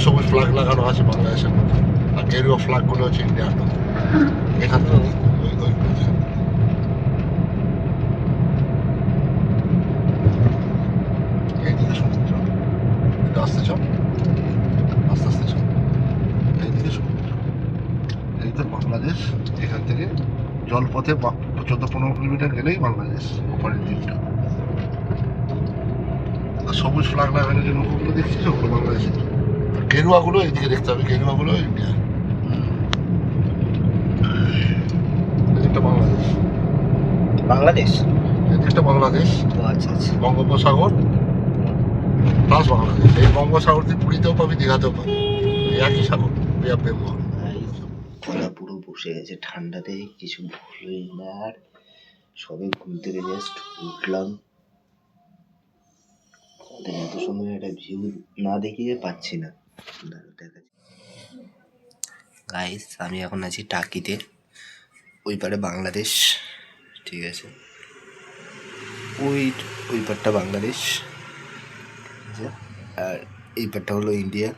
সবুজ ফ্ল্যাগ লাগানো আছে বাংলাদেশের মধ্যে, আর গেরুয়া ফ্ল্যাগগুলো হচ্ছে ইন্ডিয়ার মধ্যে। এখান থেকে এইদিকে সমুদ্র, একটু আস্তে চল, আস্তে আস্তে চল। এইদিকে সমুদ্র, এই তো বাংলাদেশ। এখান থেকে জলপথে 14-15 কিলোমিটার গেলেই বাংলাদেশ, ওপারের দিকটা। আর সবুজ ফ্ল্যাগ লাগানো যে নৌকোগুলো দেখছিস ওগুলো বাংলাদেশের। গেরুয়াগুলো এইদিকে দেখতে হবে, গেরুয়াগুলো ইন্ডিয়া, এদিকটা বাংলাদেশ। বাংলাদেশ? এদিকটা বাংলাদেশ, ও আচ্ছা আচ্ছা। বঙ্গোপসাগর প্লাস বাংলাদেশ। এই বঙ্গোপসাগর তুই পুরীতেও পাবি, দীঘাতেও পাবি, এই একই সাগর, বে অফ বেঙ্গল। গলা পুরো বসে গেছে ঠান্ডাতে, কিছু ভুলই না। আর সবে ঘুম থেকে জাস্ট উঠলাম, এত সুন্দর একটা ভিউ না দেখিয়ে পাচ্ছি না। গাইস, আমি এখন আছি টাকিতে, ওই পারে বাংলাদেশ, ঠিক আছে, ওই ওই পারটা বাংলাদেশ, আর এই পারটা হলো ইন্ডিয়া।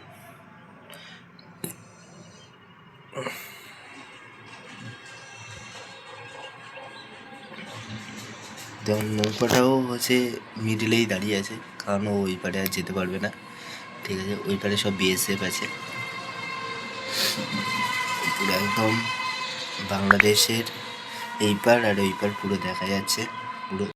যেমন নৌকাটাও হচ্ছে মিডিলেই দাঁড়িয়ে আছে, কারণ ও ওই পারে আর যেতে পারবে না, ঠিক আছে। ওই পারে সব বিএসএফ আছে। পুরো একদম বাংলাদেশের এই পার আর ওই পার পুরো দেখা যাচ্ছে পুরো।